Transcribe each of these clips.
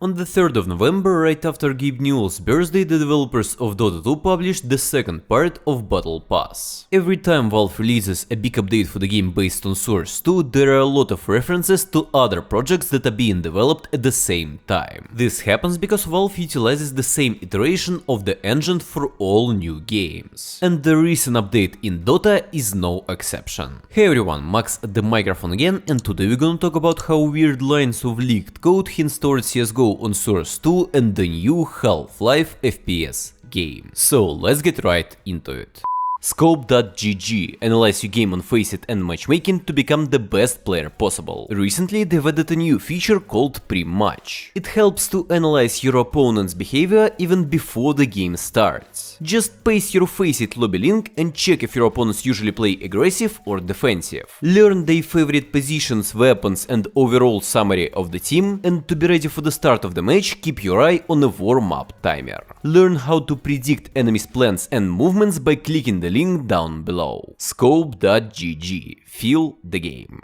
On the 3rd of November, right after Gabe Newell's birthday, the developers of Dota 2 published the second part of Battle Pass. Every time Valve releases a big update for the game based on Source 2, there are a lot of references to other projects that are being developed at the same time. This happens because Valve utilizes the same iteration of the engine for all new games. And the recent update in Dota is no exception. Hey everyone, Max at the microphone again, and today we're gonna talk about how weird lines of leaked code hints towards CSGO on Source 2 and the new Half-Life FPS game. So let's get right into it. Scope.gg analyze your game on Faceit and matchmaking to become the best player possible. Recently they've added a new feature called pre-match. It helps to analyze your opponent's behavior even before the game starts. Just paste your Faceit lobby link and check if your opponents usually play aggressive or defensive. Learn their favorite positions, weapons and overall summary of the team, and to be ready for the start of the match, keep your eye on a warm-up timer. Learn how to predict enemies' plans and movements by clicking the link down below. Scope.gg. Feel the game.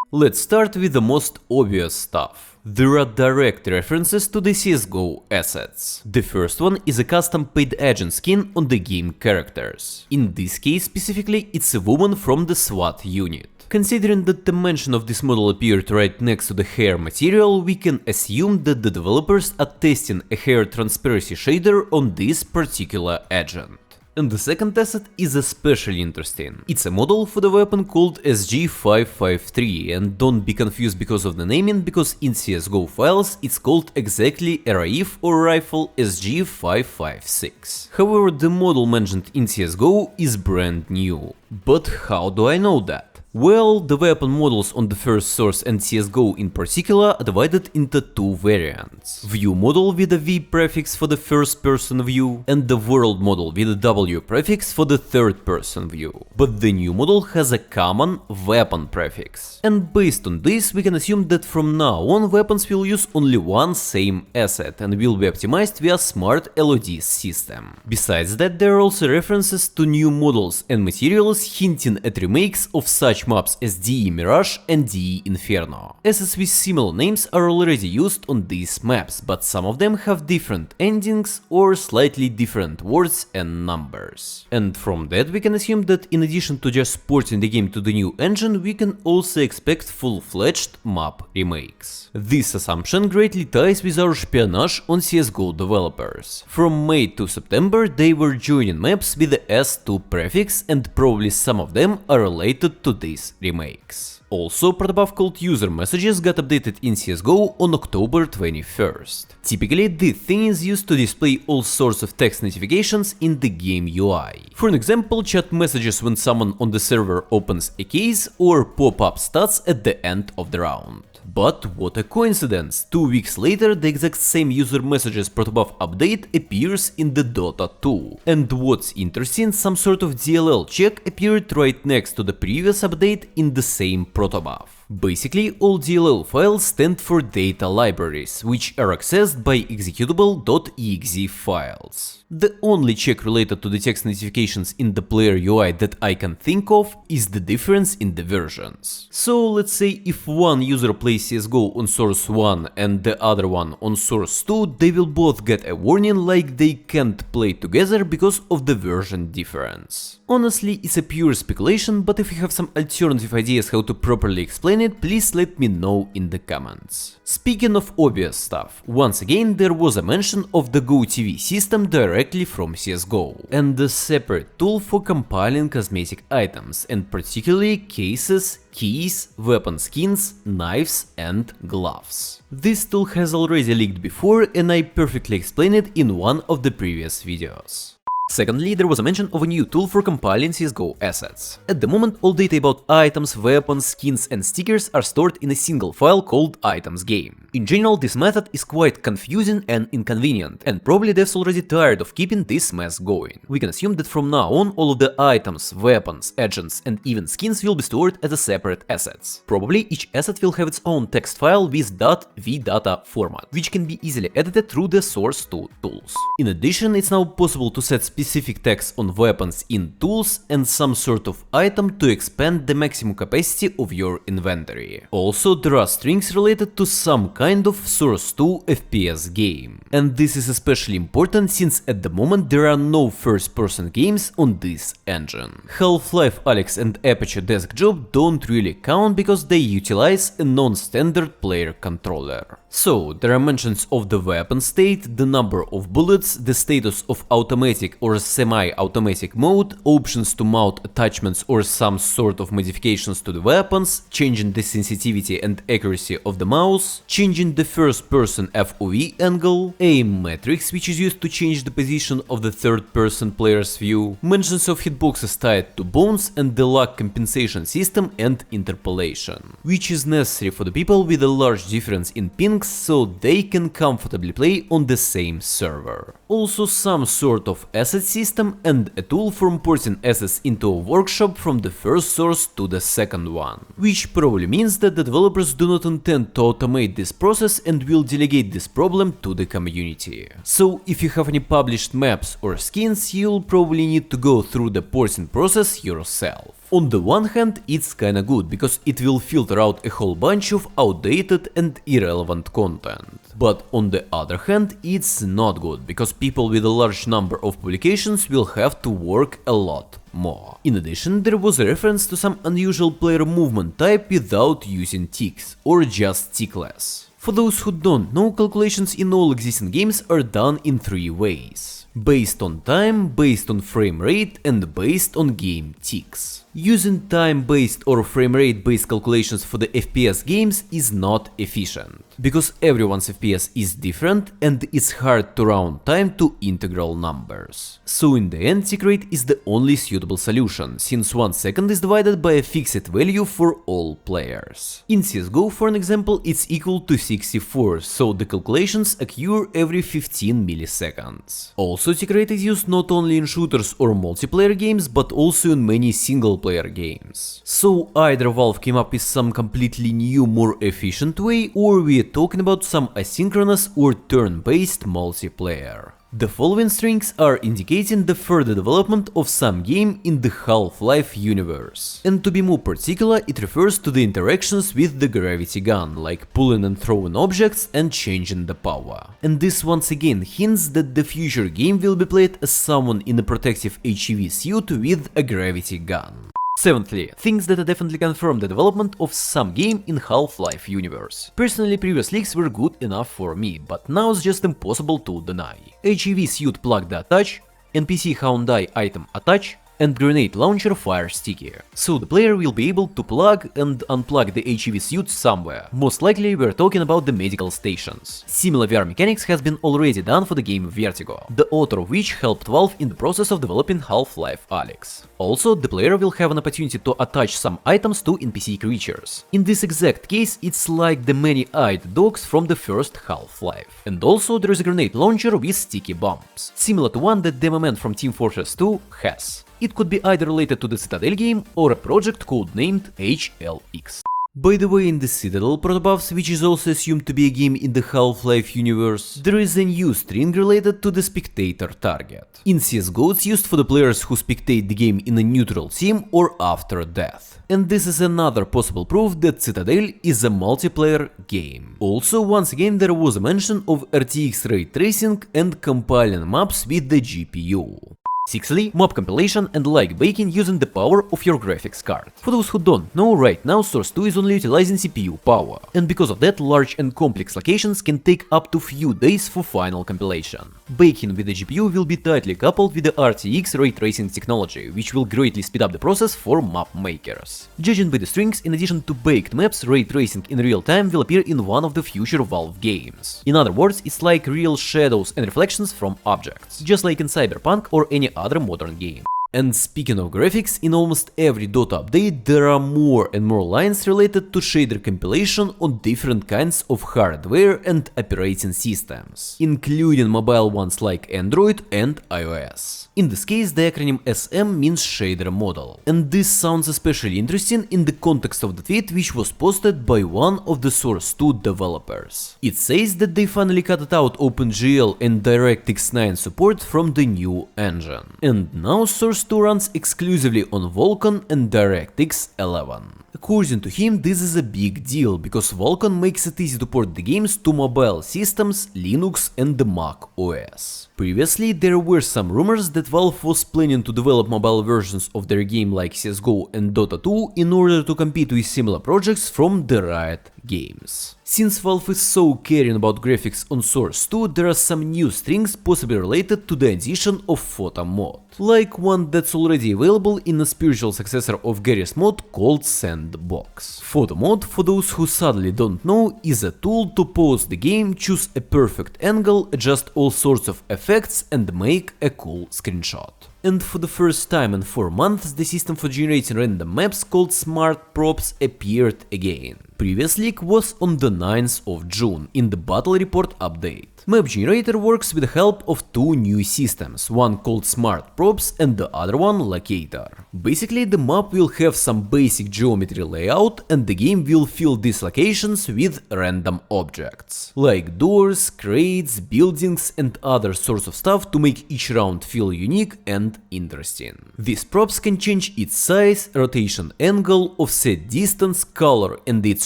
Let's start with the most obvious stuff. There are direct references to the CSGO assets. The first one is a custom paid agent skin on the game characters. In this case specifically, it's a woman from the SWAT unit. Considering that the mention of this model appeared right next to the hair material, we can assume that the developers are testing a hair transparency shader on this particular agent. And the second asset is especially interesting. It's a model for the weapon called SG553, and don't be confused because of the naming, because in CSGO files it's called exactly a RAIF or rifle SG556. However, the model mentioned in CSGO is brand new. But how do I know that? Well, the weapon models on the first source and CSGO in particular are divided into two variants. View model with a V prefix for the first person view, and the world model with a W prefix for the third person view. But the new model has a common weapon prefix. And based on this, we can assume that from now on weapons will use only one same asset and will be optimized via smart LOD system. Besides that, there are also references to new models and materials hinting at remakes of such maps as DE Mirage and DE Inferno. Assets with similar names are already used on these maps, but some of them have different endings or slightly different words and numbers. And from that we can assume that in addition to just porting the game to the new engine, we can also expect full-fledged map remakes. This assumption greatly ties with our espionage on CSGO developers. From May to September they were joining maps with the S2 prefix, and probably some of them are related to these remakes. Also, protobuf called user messages got updated in CSGO on October 21st. Typically, this thing is used to display all sorts of text notifications in the game UI. For an example, chat messages when someone on the server opens a case, or pop-up stats at the end of the round. But what a coincidence! 2 weeks later, the exact same user messages protobuf update appears in the Dota 2. And what's interesting, some sort of DLL check appeared right next to the previous update in the same protobuf. Basically, all DLL files stand for data libraries, which are accessed by executable.exe files. The only check related to the text notifications in the player UI that I can think of is the difference in the versions. So let's say if one user plays CSGO on source 1 and the other one on source 2, they will both get a warning like they can't play together because of the version difference. Honestly, it's a pure speculation, but if you have some alternative ideas how to properly explain it, please let me know in the comments. Speaking of obvious stuff, once again there was a mention of the GoTV system directly from CSGO, and a separate tool for compiling cosmetic items, and particularly cases, keys, weapon skins, knives and gloves. This tool has already leaked before, and I perfectly explained it in one of the previous videos. Secondly, there was a mention of a new tool for compiling CSGO assets. At the moment, all data about items, weapons, skins and stickers are stored in a single file called items game. In general, this method is quite confusing and inconvenient, and probably devs already tired of keeping this mess going. We can assume that from now on, all of the items, weapons, agents and even skins will be stored as a separate assets. Probably each asset will have its own text file with .vdata format, which can be easily edited through the source2 tools. In addition, it's now possible to set specific text on weapons in tools and some sort of item to expand the maximum capacity of your inventory. Also, there are strings related to some kind kind of Source 2 FPS game. And this is especially important since at the moment there are no first-person games on this engine. Half-Life Alyx and Aperture Desk Job don't really count because they utilize a non-standard player controller. So, there are mentions of the weapon state, the number of bullets, the status of automatic or semi-automatic mode, options to mount attachments or some sort of modifications to the weapons, changing the sensitivity and accuracy of the mouse, changing the first-person FOV angle, aim matrix which is used to change the position of the third-person player's view, mentions of hitboxes tied to bones and the lag compensation system and interpolation, which is necessary for the people with a large difference in pings so they can comfortably play on the same server. Also some sort of asset system and a tool for importing assets into a workshop from the first source to the second one, which probably means that the developers do not intend to automate this process and will delegate this problem to the community. So if you have any published maps or skins, you'll probably need to go through the porting process yourself. On the one hand, it's kinda good, because it will filter out a whole bunch of outdated and irrelevant content. But on the other hand, it's not good, because people with a large number of publications will have to work a lot more. In addition, there was a reference to some unusual player movement type without using ticks, or just tickless. For those who don't know, calculations in all existing games are done in three ways: based on time, based on frame rate, and based on game ticks. Using time-based or frame-rate-based calculations for the FPS games is not efficient, because everyone's FPS is different and it's hard to round time to integral numbers. So in the end, tick rate is the only suitable solution, since 1 second is divided by a fixed value for all players. In CSGO, for an example, it's equal to 64, so the calculations occur every 15 milliseconds. Also, tick rate is used not only in shooters or multiplayer games, but also in many single-player games. So either Valve came up with some completely new, more efficient way, or we're talking about some asynchronous or turn-based multiplayer. The following strings are indicating the further development of some game in the Half-Life universe. And to be more particular, it refers to the interactions with the gravity gun, like pulling and throwing objects and changing the power. And this once again hints that the future game will be played as someone in a protective HEV suit with a gravity gun. Seventhly, things that definitely confirm the development of some game in Half-Life universe. Personally, previous leaks were good enough for me, but now it's just impossible to deny. HEV suit plug the attach, NPC Hyundai item attach, and grenade launcher fire sticky. So the player will be able to plug and unplug the HEV suit somewhere. Most likely we're talking about the medical stations. Similar VR mechanics has been already done for the game Vertigo, the author of which helped Valve in the process of developing Half-Life Alyx. Also, the player will have an opportunity to attach some items to NPC creatures. In this exact case, it's like the many-eyed dogs from the first Half-Life. And also there is a grenade launcher with sticky bombs, similar to one that Demo Man from Team Fortress 2 has. It could be either related to the Citadel game or a project codenamed HLX. By the way, in the Citadel protobuffs, which is also assumed to be a game in the Half-Life universe, there is a new string related to the spectator target. In CSGO, it's used for the players who spectate the game in a neutral team or after death. And this is another possible proof that Citadel is a multiplayer game. Also, once again, there was a mention of RTX ray tracing and compiling maps with the GPU. Sixthly, map compilation and like baking using the power of your graphics card. For those who don't know, right now Source 2 is only utilizing CPU power, and because of that, large and complex locations can take up to few days for final compilation. Baking with the GPU will be tightly coupled with the RTX ray tracing technology, which will greatly speed up the process for map makers. Judging by the strings, in addition to baked maps, ray tracing in real time will appear in one of the future Valve games. In other words, it's like real shadows and reflections from objects, just like in Cyberpunk or any other modern game. And speaking of graphics, in almost every Dota update there are more and more lines related to shader compilation on different kinds of hardware and operating systems, including mobile ones like Android and iOS. In this case, the acronym SM means shader model, and this sounds especially interesting in the context of the tweet which was posted by one of the Source 2 developers. It says that they finally cut out OpenGL and DirectX 9 support from the new engine, and now Source 2 runs exclusively on Vulkan and DirectX 11. According to him, this is a big deal, because Vulkan makes it easy to port the games to mobile systems, Linux and the Mac OS. Previously, there were some rumors that Valve was planning to develop mobile versions of their game like CSGO and Dota 2 in order to compete with similar projects from the Riot Games. Since Valve is so caring about graphics on Source 2, there are some new strings possibly related to the addition of photo mod, like one that's already available in a spiritual successor of Garry's mod called Sandbox. Photo mod, for those who sadly don't know, is a tool to pause the game, choose a perfect angle, adjust all sorts of effects and make a cool screenshot. And for the first time in 4 months, the system for generating random maps called Smart Props appeared again. Previous leak was on the 9th of June in the Battle Report update. Map generator works with the help of two new systems, one called Smart Props and the other one Locator. Basically, the map will have some basic geometry layout and the game will fill these locations with random objects, like doors, crates, buildings and other sorts of stuff to make each round feel unique and interesting. These props can change its size, rotation angle, offset distance, color and its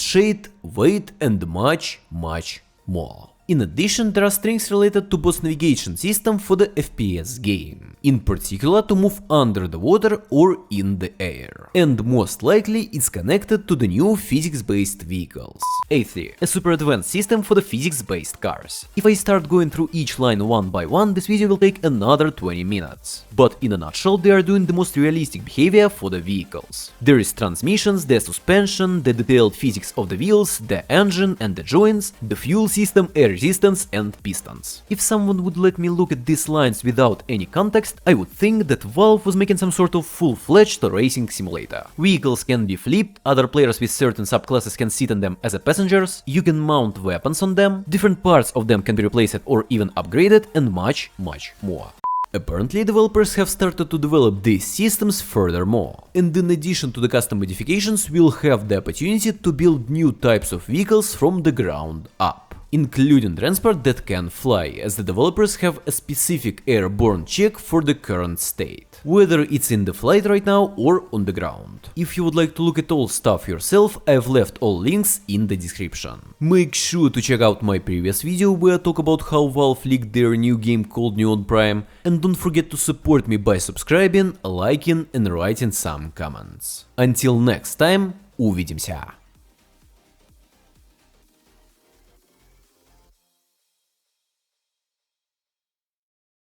shade, weight and much more. In addition, there are strings related to both navigation system for the FPS game, in particular to move under the water or in the air. And most likely it's connected to the new physics-based vehicles. A3, a super advanced system for the physics-based cars. If I start going through each line one by one, this video will take another 20 minutes. But in a nutshell, they are doing the most realistic behavior for the vehicles. There is transmissions, the suspension, the detailed physics of the wheels, the engine and the joints, the fuel system, air resistance and pistons. If someone would let me look at these lines without any context, I would think that Valve was making some sort of full-fledged racing simulator. Vehicles can be flipped, other players with certain subclasses can sit in them as passengers, you can mount weapons on them, different parts of them can be replaced or even upgraded, and much more. Apparently, developers have started to develop these systems furthermore, and in addition to the custom modifications, we'll have the opportunity to build new types of vehicles from the ground up, including transport that can fly, as the developers have a specific airborne check for the current state, whether it's in the flight right now or on the ground. If you would like to look at all stuff yourself, I've left all links in the description. Make sure to check out my previous video where I talk about how Valve leaked their new game called Neon Prime, and don't forget to support me by subscribing, liking and writing some comments. Until next time, увидимся!